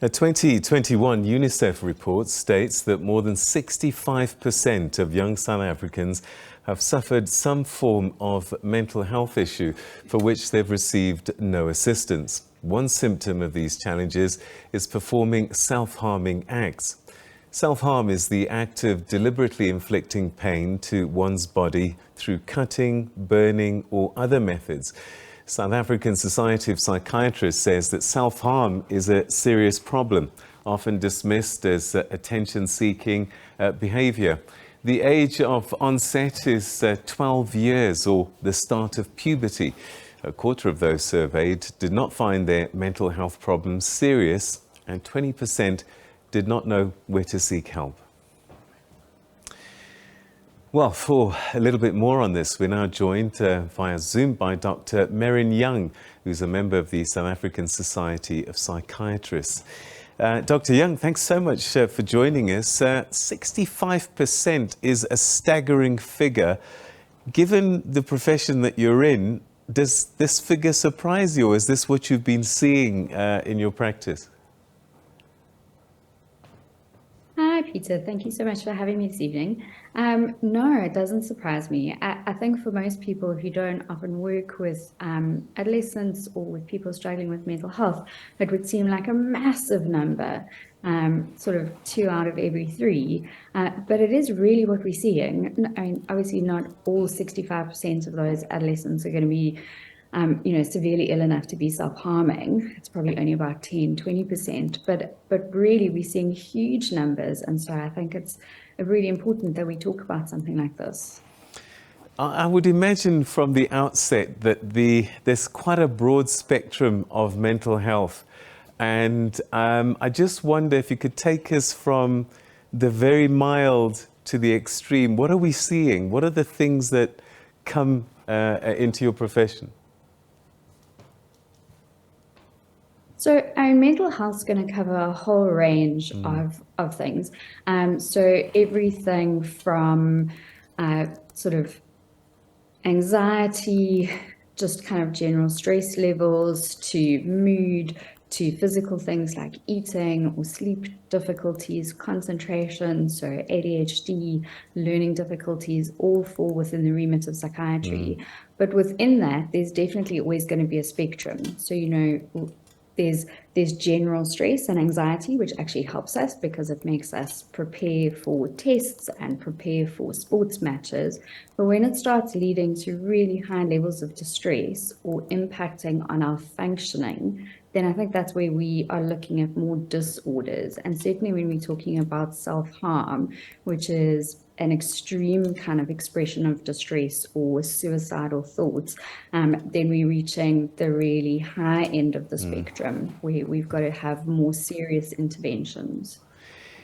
A 2021 UNICEF report states that more than 65% of young South Africans have suffered some form of mental health issue for which they've received no assistance. One symptom of these challenges is performing self-harming acts. Self-harm is the act of deliberately inflicting pain to one's body through cutting, burning, or other methods. South African Society of Psychiatrists says that self-harm is a serious problem, often dismissed as attention-seeking behavior. The age of onset is 12 years, or the start of puberty. A quarter of those surveyed did not find their mental health problems serious, and 20% did not know where to seek help. Well, for a little bit more on this, we're now joined via Zoom by Dr Meryn Young, who's a member of the South African Society of Psychiatrists. Dr. Young, thanks so much for joining us. 65% is a staggering figure. Given the profession that you're in, does this figure surprise you, or is this what you've been seeing in your practice? Hi, Peter. Thank you so much for having me this evening. No, it doesn't surprise me. I think for most people, if you don't often work with adolescents or with people struggling with mental health, it would seem like a massive number, sort of 2 out of every 3. But it is really what we're seeing. I mean, obviously not all 65% of those adolescents are going to be severely ill enough to be self-harming. It's probably only about 10–20%, but really we're seeing huge numbers. And so I think it's really important that we talk about something like this. I would imagine from the outset that there's quite a broad spectrum of mental health. And I just wonder if you could take us from the very mild to the extreme. What are we seeing? What are the things that come into your profession? So mental health is going to cover a whole range of things. So everything from sort of anxiety, just kind of general stress levels, to mood, to physical things like eating or sleep difficulties, concentration, so ADHD, learning difficulties, all fall within the remit of psychiatry. But within that, there's definitely always going to be a spectrum. So, there's general stress and anxiety, which actually helps us because it makes us prepare for tests and prepare for sports matches. But when it starts leading to really high levels of distress or impacting on our functioning, then I think that's where we are looking at more disorders. And certainly when we're talking about self-harm, which is an extreme kind of expression of distress or suicidal thoughts, then we're reaching the really high end of the spectrum where we've got to have more serious interventions.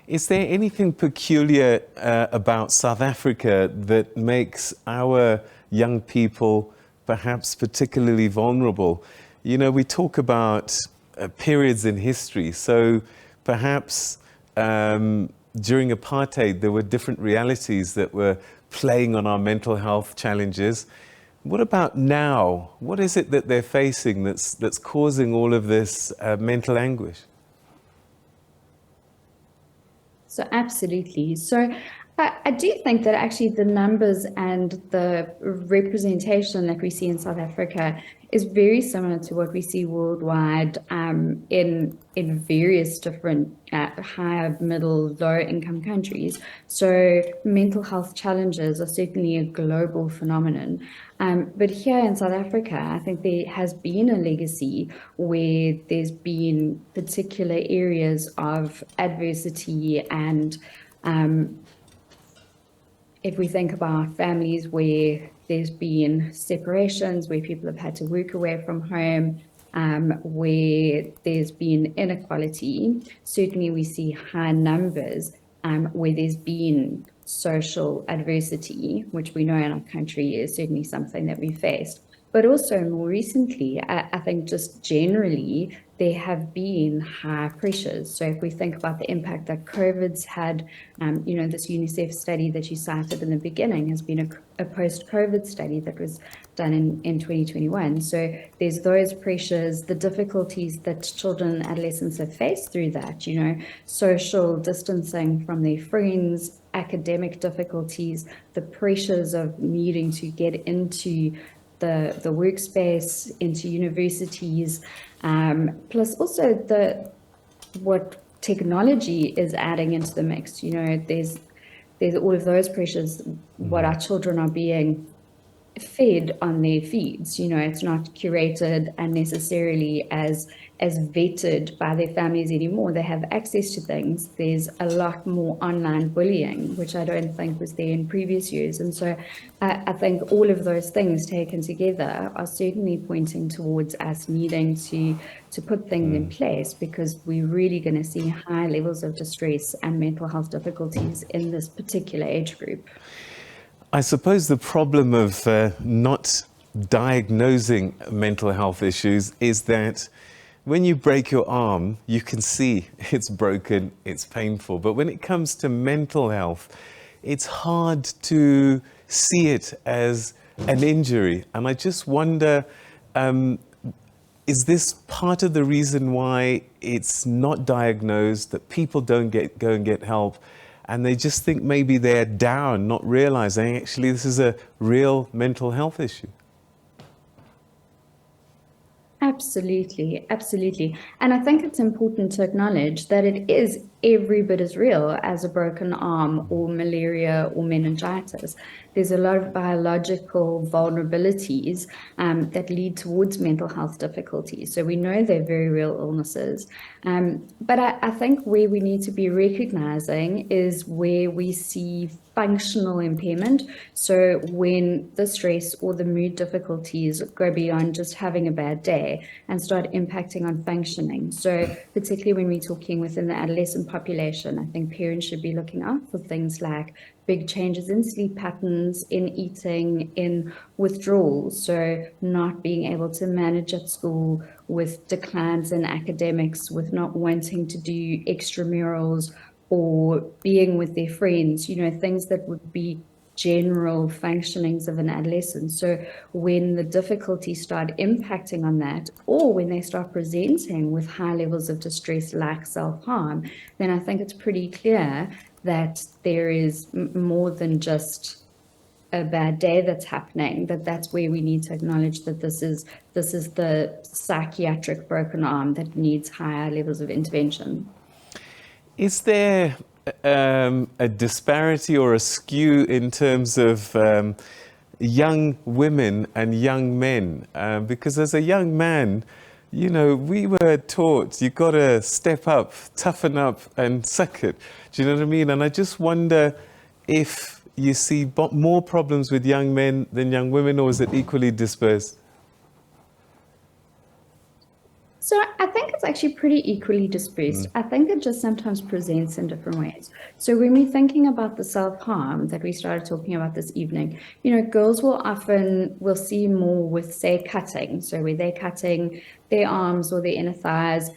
Is there anything peculiar about South Africa that makes our young people perhaps particularly vulnerable? We talk about periods in history, so perhaps during apartheid, there were different realities that were playing on our mental health challenges. What about now? What is it that they're facing that's causing all of this mental anguish? So absolutely. So I do think that actually the numbers and the representation that we see in South Africa is very similar to what we see worldwide in various different high, middle, low income countries. So mental health challenges are certainly a global phenomenon. But here in South Africa, I think there has been a legacy where there's been particular areas of adversity and if we think about families where there's been separations, where people have had to work away from home, where there's been inequality, certainly we see high numbers where there's been social adversity, which we know in our country is certainly something that we faced. But also more recently, I think just generally, there have been high pressures. So if we think about the impact that COVID's had, this UNICEF study that you cited in the beginning has been a post-COVID study that was done in 2021. So there's those pressures, the difficulties that children and adolescents have faced through that, social distancing from their friends, academic difficulties, the pressures of needing to get into the workspace, into universities, plus also what technology is adding into the mix. There's all of those pressures, what our children are being fed on their feeds. It's not curated and necessarily as vetted by their families anymore. They have access to things. There's a lot more online bullying, which I don't think was there in previous years. And so I think all of those things taken together are certainly pointing towards us needing to put things in place, because we're really going to see high levels of distress and mental health difficulties in this particular age group. I suppose the problem of not diagnosing mental health issues is that when you break your arm, you can see it's broken, it's painful. But when it comes to mental health, it's hard to see it as an injury. And I just wonder, is this part of the reason why it's not diagnosed, that people don't go and get help? And they just think maybe they're down, not realizing actually this is a real mental health issue. Absolutely, absolutely. And I think it's important to acknowledge that it is every bit as real as a broken arm or malaria or meningitis. There's a lot of biological vulnerabilities that lead towards mental health difficulties. So we know they're very real illnesses. But I think where we need to be recognizing is where we see functional impairment. So when the stress or the mood difficulties go beyond just having a bad day and start impacting on functioning. So particularly when we're talking within the adolescent population, I think parents should be looking out for things like big changes in sleep patterns, in eating, in withdrawals. So not being able to manage at school, with declines in academics, with not wanting to do extramurals or being with their friends, things that would be general functionings of an adolescent. So when the difficulties start impacting on that, or when they start presenting with high levels of distress like self-harm, then I think it's pretty clear that there is more than just a bad day that's happening, that's where we need to acknowledge that this is the psychiatric broken arm that needs higher levels of intervention. Is there a disparity or a skew in terms of young women and young men? Because as a young man, we were taught you've got to step up, toughen up and suck it. Do you know what I mean? And I just wonder if you see more problems with young men than young women, or is it equally dispersed? So I think it's actually pretty equally dispersed. I think it just sometimes presents in different ways. So when we're thinking about the self-harm that we started talking about this evening, girls will see more with, say, cutting. So where they're cutting their arms or their inner thighs,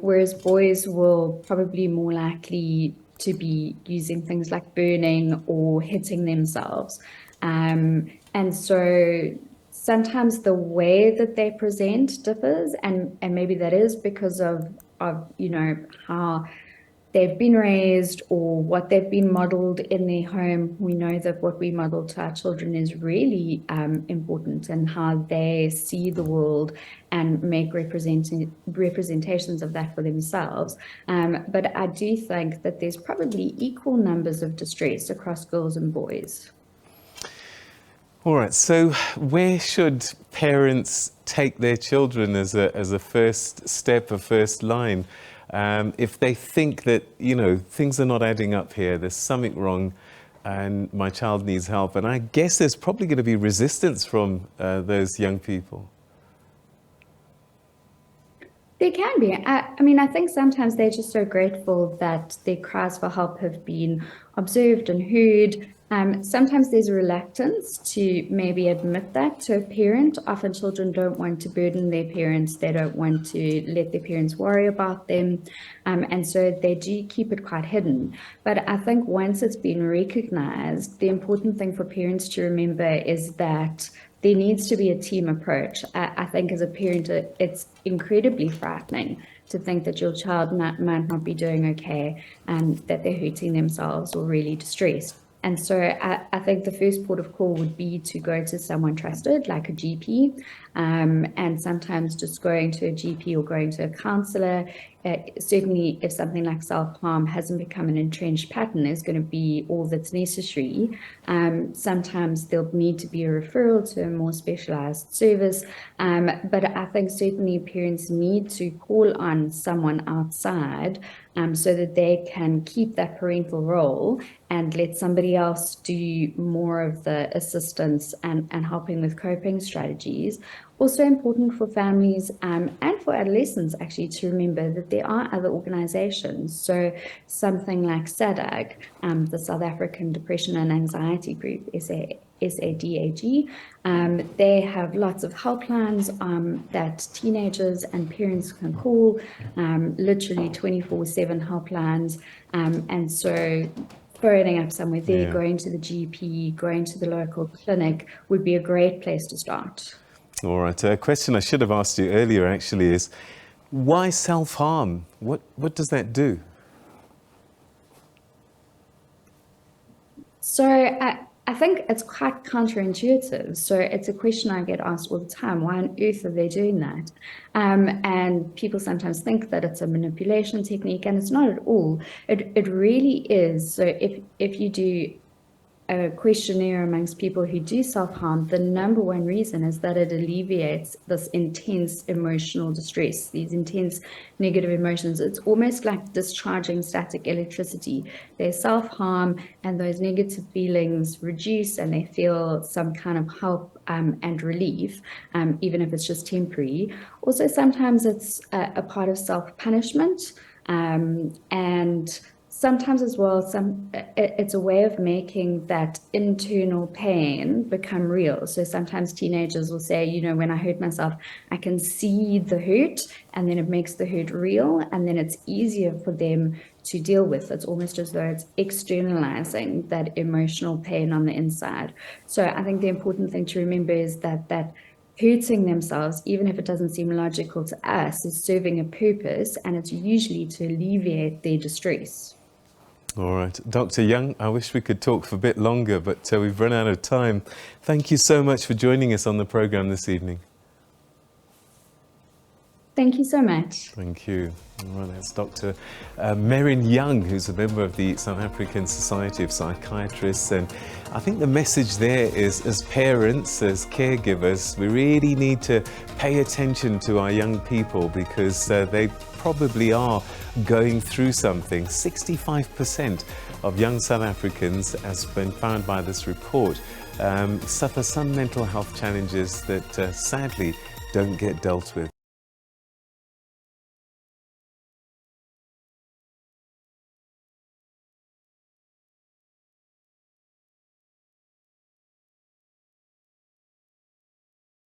whereas boys will probably more likely to be using things like burning or hitting themselves. And so sometimes the way that they present differs, and maybe that is because of how they've been raised or what they've been modeled in their home. We know that what we model to our children is really important, and how they see the world and make representations of that for themselves. But I do think that there's probably equal numbers of distress across girls and boys. All right, so where should parents take their children as a first step, a first line? If they think that, things are not adding up here, there's something wrong and my child needs help. And I guess there's probably going to be resistance from those young people. There can be. I think sometimes they're just so grateful that their cries for help have been observed and heard. Sometimes there's a reluctance to maybe admit that to a parent. Often children don't want to burden their parents. They don't want to let their parents worry about them. And so they do keep it quite hidden. But I think once it's been recognized, the important thing for parents to remember is that there needs to be a team approach. I think as a parent, it's incredibly frightening to think that your child might not be doing okay and that they're hurting themselves or really distressed. And so I think the first port of call would be to go to someone trusted, like a GP, and sometimes just going to a GP or going to a counselor. Certainly, if something like self-harm hasn't become an entrenched pattern, is going to be all that's necessary. Sometimes there'll need to be a referral to a more specialized service. But I think certainly parents need to call on someone outside so that they can keep that parental role and let somebody else do more of the assistance and helping with coping strategies. Also important for families and for adolescents actually to remember that there are other organizations. So something like SADAG, the South African Depression and Anxiety Group, SADAG, they have lots of helplines that teenagers and parents can call, literally 24/7 helplines. And so phoning up somewhere there, going to the GP, going to the local clinic would be a great place to start. All right. A question I should have asked you earlier actually is, why self-harm? What does that do? So I think it's quite counterintuitive. So it's a question I get asked all the time. Why on earth are they doing that? And people sometimes think that it's a manipulation technique, and it's not at all. It really is. So if you do a questionnaire amongst people who do self-harm, the number one reason is that it alleviates this intense emotional distress, these intense negative emotions. It's almost like discharging static electricity. They self-harm and those negative feelings reduce and they feel some kind of help and relief, even if it's just temporary. Also, sometimes it's a part of self-punishment, and sometimes as well, it's a way of making that internal pain become real. So sometimes teenagers will say, you know, when I hurt myself, I can see the hurt, and then it makes the hurt real, and then it's easier for them to deal with. It's almost as though it's externalizing that emotional pain on the inside. So I think the important thing to remember is that hurting themselves, even if it doesn't seem logical to us, is serving a purpose, and it's usually to alleviate their distress. All right. Dr. Young, I wish we could talk for a bit longer, but we've run out of time. Thank you so much for joining us on the program this evening. Thank you so much. Thank you. All right, that's Dr. Meryn Young, who's a member of the South African Society of Psychiatrists. And I think the message there is, as parents, as caregivers, we really need to pay attention to our young people, because they probably are going through something. 65% of young South Africans, as been found by this report, suffer some mental health challenges that sadly don't get dealt with.